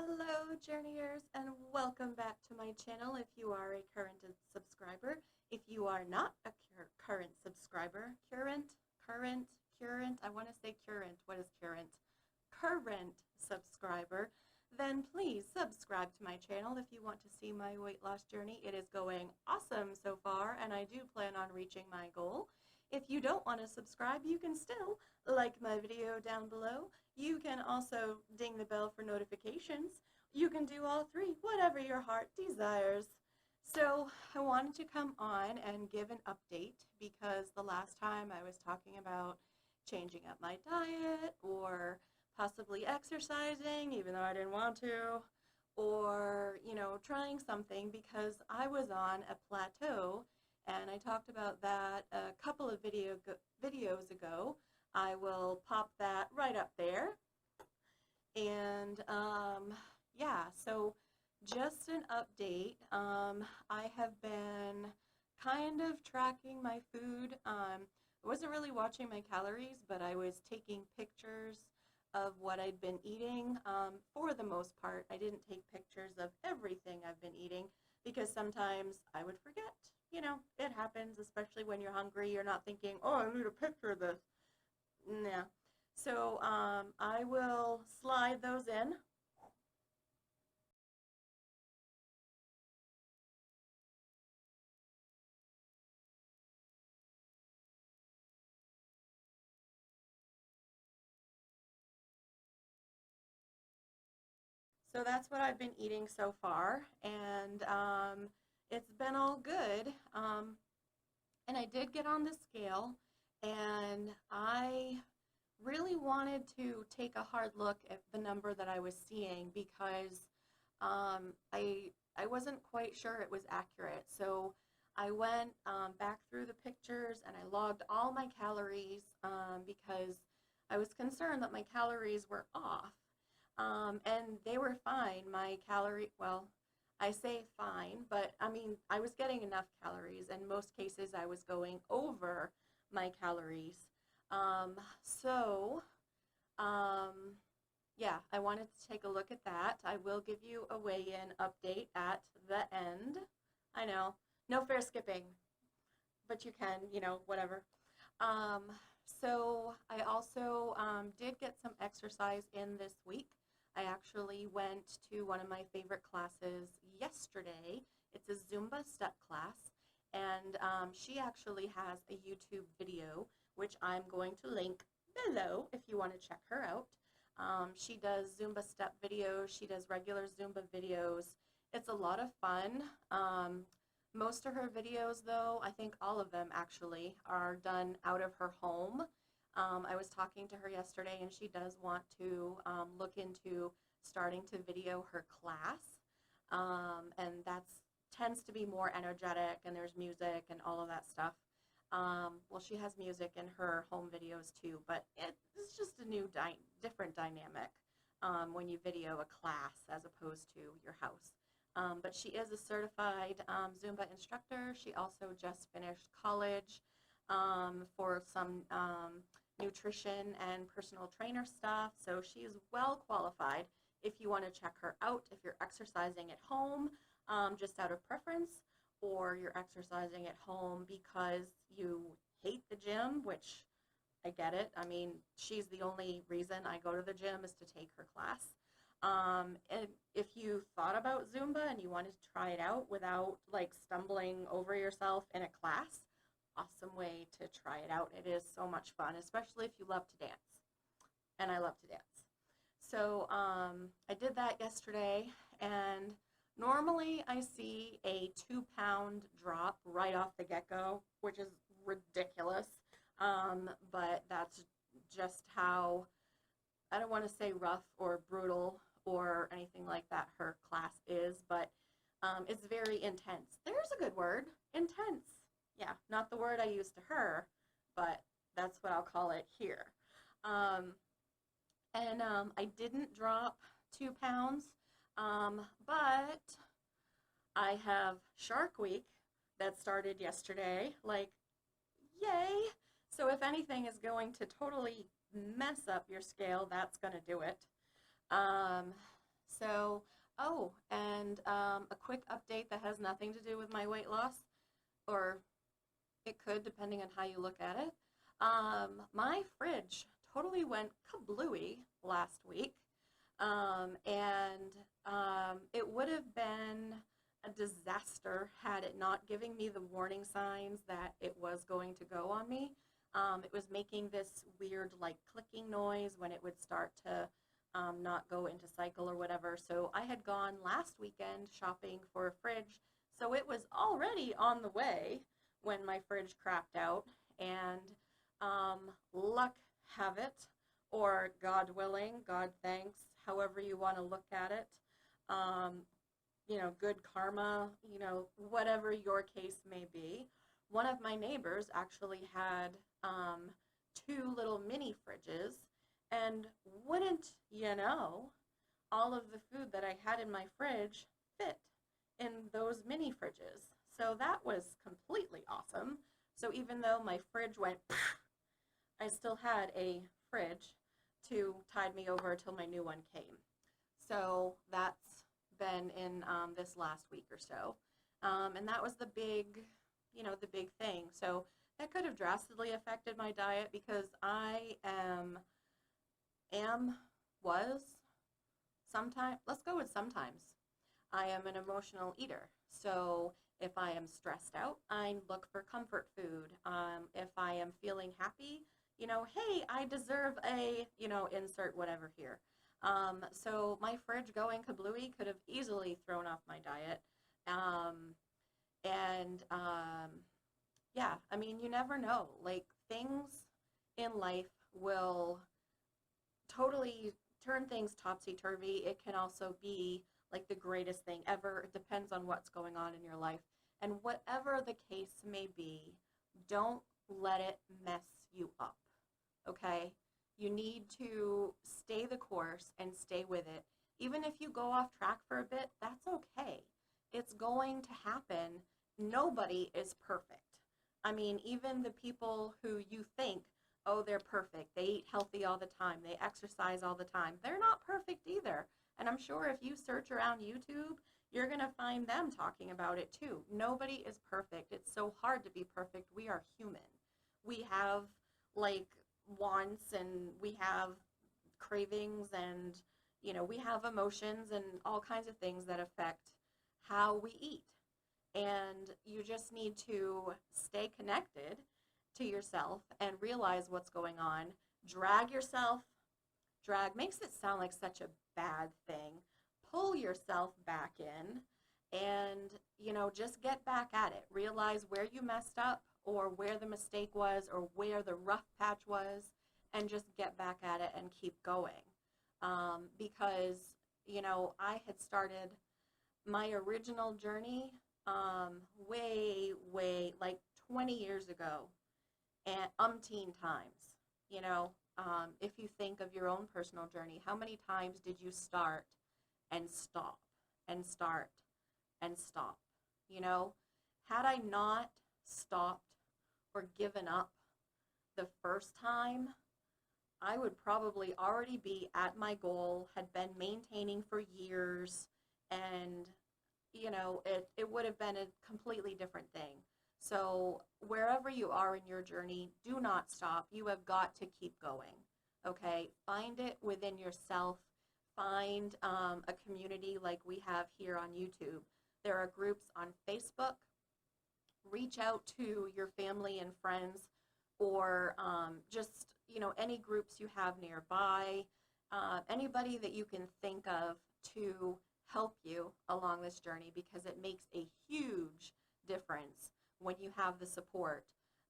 Hello journeyers and welcome back to my channel if you are a current subscriber. If you are not a current subscriber, current, I want to say current, what is current? Current subscriber, then please subscribe to my channel if you want to see my weight loss journey. It is going awesome so far and I do plan on reaching my goal. If you don't want to subscribe, you can still like my video down below. You can also ding the bell for notifications. You can do all three, whatever your heart desires. So I wanted to come on and give an update because the last time I was talking about changing up my diet or possibly exercising even though I didn't want to, or trying something because I was on a plateau, and I talked about that a couple of videos ago. I will pop that right up there. And yeah, so just an update. I have been kind of tracking my food. I wasn't really watching my calories, but I was taking pictures of what I'd been eating. For the most part, I didn't take pictures of everything I've been eating because sometimes I would forget. It happens, especially when you're hungry. You're not thinking, oh, I need a picture of this. Nah. So I will slide those in. So that's what I've been eating so far, and it's been all good. And I did get on the scale, and I really wanted to take a hard look at the number that I was seeing because I wasn't quite sure it was accurate. So I went back through the pictures and I logged all my calories because I was concerned that my calories were off. And they were fine. Well, I say fine, but I mean, I was getting enough calories. In most cases, I was going over my calories. So, yeah, I wanted to take a look at that. I will give you a weigh-in update at the end. I know, no fair skipping, but you can, whatever. So I also did get some exercise in this week. I actually went to one of my favorite classes yesterday. It's a Zumba step class, and she actually has a YouTube video, which I'm going to link below if you want to check her out. She does Zumba step videos. She does regular Zumba videos. It's a lot of fun. Most of her videos, though, I think all of them actually, are done out of her home. I was talking to her yesterday, and she does want to look into starting to video her class, and that tends to be more energetic, and there's music and all of that stuff. Well, she has music in her home videos too, but it's just a new, different dynamic when you video a class as opposed to your house. But she is a certified Zumba instructor. She also just finished college for some nutrition and personal trainer stuff, so she is well qualified if you want to check her out. If you're exercising at home just out of preference, or you're exercising at home because you hate the gym, which I get it. I mean, she's the only reason I go to the gym is to take her class. And if you thought about Zumba and you wanted to try it out without like stumbling over yourself in a class, awesome way to try it out. It is so much fun, especially if you love to dance. And I love to dance. So I did that yesterday, and normally I see a 2-pound drop right off the get-go, which is ridiculous. But that's just how, I don't want to say rough or brutal or anything like that her class is, but it's very intense. There's a good word, intense. Yeah, not the word I use to her, but that's what I'll call it here. I didn't drop 2 pounds, but I have Shark Week that started yesterday, like, yay! So if anything is going to totally mess up your scale, that's going to do it. Oh, and a quick update that has nothing to do with my weight loss, or it could, depending on how you look at it. My fridge totally went kablooey last week, and it would have been a disaster had it not giving me the warning signs that it was going to go on me. It was making this weird, like, clicking noise when it would start to not go into cycle or whatever. So I had gone last weekend shopping for a fridge, so it was already on the way when my fridge crapped out. And luck have it, or God willing, God thanks, however you want to look at it. Um, good karma, whatever your case may be. One of my neighbors actually had two little mini fridges, and wouldn't you know, all of the food that I had in my fridge fit in those mini fridges. So that was completely awesome. So even though my fridge went, I still had a fridge to tide me over until my new one came. So that's been in this last week or so. And that was the big thing. So that could have drastically affected my diet because I was, sometimes, let's go with sometimes. I am an emotional eater. So if I am stressed out, I look for comfort food. If I am feeling happy, hey, I deserve a, insert whatever here. So my fridge going kablooey could have easily thrown off my diet. Yeah, I mean, you never know. Like, things in life will totally turn things topsy-turvy. It can also be like the greatest thing ever. It depends on what's going on in your life. And whatever the case may be, don't let it mess you up, okay? You need to stay the course and stay with it. Even if you go off track for a bit, that's okay. It's going to happen. Nobody is perfect. I mean, even the people who you think, oh, they're perfect, they eat healthy all the time, they exercise all the time, they're not perfect either. And I'm sure if you search around YouTube, you're going to find them talking about it too. Nobody is perfect. It's so hard to be perfect. We are human. We have, like, wants, and we have cravings, and, we have emotions and all kinds of things that affect how we eat. And you just need to stay connected to yourself and realize what's going on. Drag makes it sound like such a bad thing. Pull yourself back in and, just get back at it. Realize where you messed up, or where the mistake was, or where the rough patch was, and just get back at it and keep going. Because, I had started my original journey way, like 20 years ago, and umpteen times. If you think of your own personal journey, how many times did you start and stop and start and stop? Had I not stopped or given up the first time, I would probably already be at my goal, had been maintaining for years, and it would have been a completely different thing. So wherever you are in your journey, do not stop. You have got to keep going, okay? Find it within yourself. Find a community like we have here on YouTube. There are groups on Facebook. Reach out to your family and friends, or just, any groups you have nearby, anybody that you can think of to help you along this journey, because it makes a huge difference when you have the support,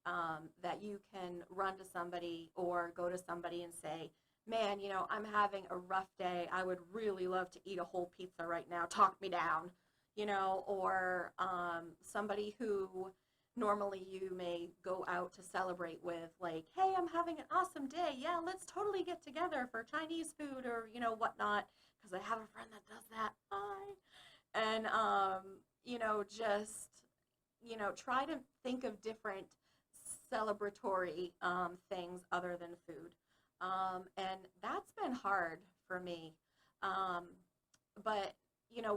that you can run to somebody or go to somebody and say, man, I'm having a rough day. I would really love to eat a whole pizza right now. Talk me down, or somebody who normally you may go out to celebrate with, like, hey, I'm having an awesome day. Yeah, let's totally get together for Chinese food or, whatnot, because I have a friend that does that. Hi. And, just, try to think of different celebratory things other than food. And that's been hard for me. But,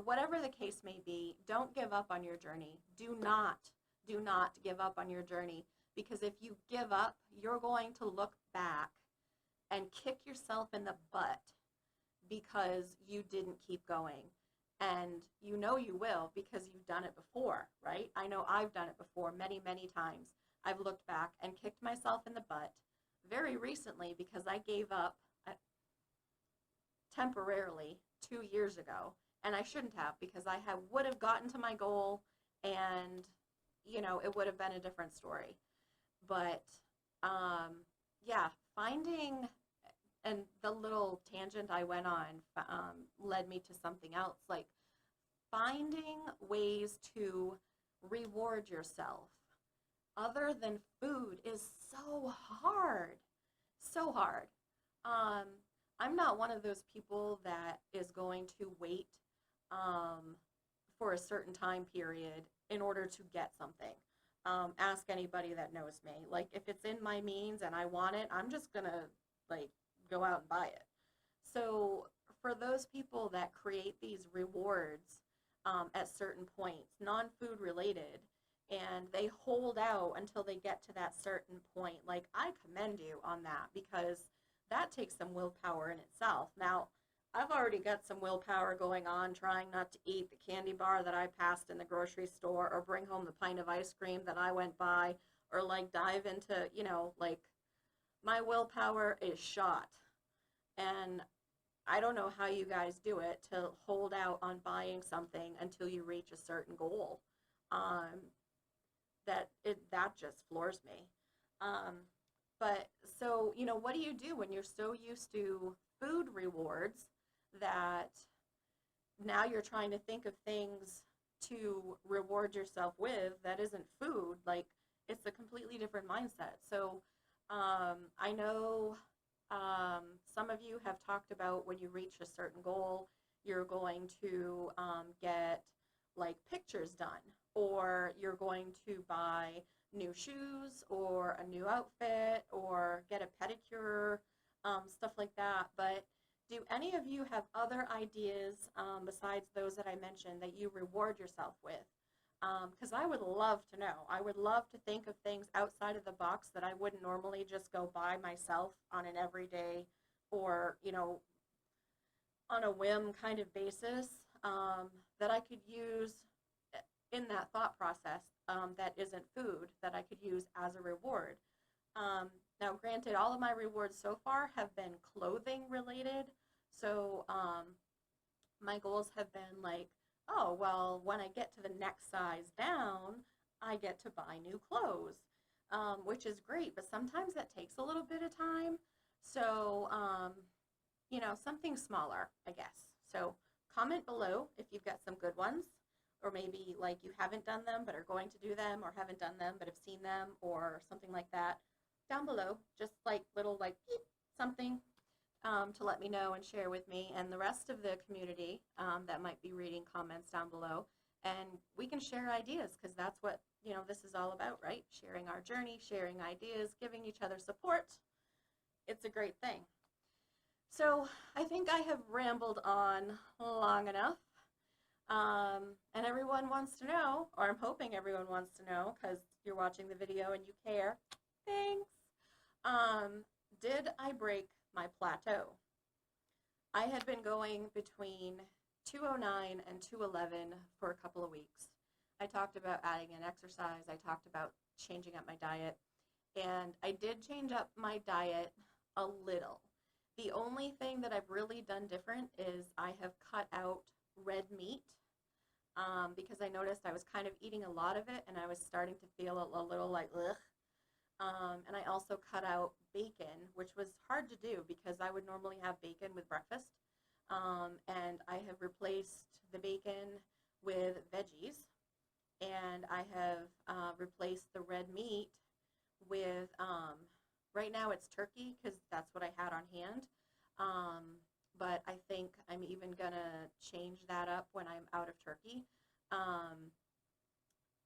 whatever the case may be, don't give up on your journey. Do not give up on your journey, because if you give up, you're going to look back and kick yourself in the butt because you didn't keep going. And you will, because you've done it before, right? I know I've done it before many, many times. I've looked back and kicked myself in the butt very recently because I gave up temporarily 2 years ago. And I shouldn't have, because I would have gotten to my goal, and, it would have been a different story. But, yeah, finding, and the little tangent I went on led me to something else, like finding ways to reward yourself other than food is so hard. So hard. I'm not one of those people that is going to wait for a certain time period in order to get something. Ask anybody that knows me. Like, if it's in my means and I want it, I'm just gonna, like, go out and buy it. So for those people that create these rewards at certain points, non-food related, and they hold out until they get to that certain point, like, I commend you on that, because that takes some willpower in itself. Now, I've already got some willpower going on trying not to eat the candy bar that I passed in the grocery store, or bring home the pint of ice cream that I went by, or like dive into, like, my willpower is shot. And I don't know how you guys do it to hold out on buying something until you reach a certain goal. That just floors me. But so, what do you do when you're so used to food rewards that now you're trying to think of things to reward yourself with that isn't food? Like, it's a completely different mindset. So I know some of you have talked about when you reach a certain goal, you're going to get like pictures done, or you're going to buy new shoes or a new outfit or get a pedicure, stuff like that. But do any of you have other ideas besides those that I mentioned that you reward yourself with? Because I would love to know. I would love to think of things outside of the box that I wouldn't normally just go buy myself on an everyday, or, on a whim kind of basis, that I could use in that thought process, that isn't food, that I could use as a reward. Now, granted, all of my rewards so far have been clothing related. So my goals have been like, oh, well, when I get to the next size down, I get to buy new clothes, which is great. But sometimes that takes a little bit of time. So, something smaller, I guess. So comment below if you've got some good ones, or maybe like you haven't done them but are going to do them, or haven't done them but have seen them, or something like that. Down below, just like little like beep, something to let me know and share with me and the rest of the community that might be reading comments down below. And we can share ideas, because that's what this is all about, right? Sharing our journey, sharing ideas, giving each other support. It's a great thing. So I think I have rambled on long enough. And everyone wants to know, or I'm hoping everyone wants to know, because you're watching the video and you care. Thanks. Did I break my plateau? I had been going between 209 and 211 for a couple of weeks. I talked about adding in exercise. I talked about changing up my diet. And I did change up my diet a little. The only thing that I've really done different is I have cut out red meat, because I noticed I was kind of eating a lot of it and I was starting to feel a little like, ugh. And I also cut out bacon, which was hard to do because I would normally have bacon with breakfast. And I have replaced the bacon with veggies, and I have replaced the red meat with, right now it's turkey because that's what I had on hand. But I think I'm even gonna change that up when I'm out of turkey.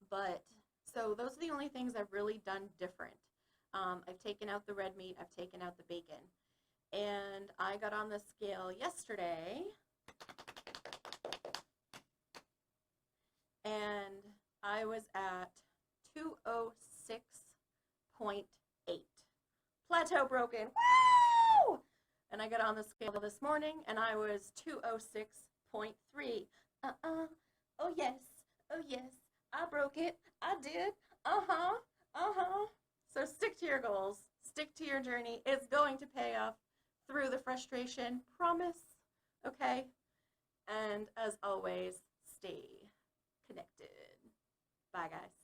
But so those are the only things I've really done different. I've taken out the red meat, I've taken out the bacon. And I got on the scale yesterday, and I was at 206.8. Plateau broken. Woo! And I got on the scale this morning and I was 206.3. Oh yes. Oh yes. I broke it. I did. Uh-huh. Uh-huh. So stick to your goals. Stick to your journey. It's going to pay off through the frustration. Promise. Okay? And as always, stay connected. Bye, guys.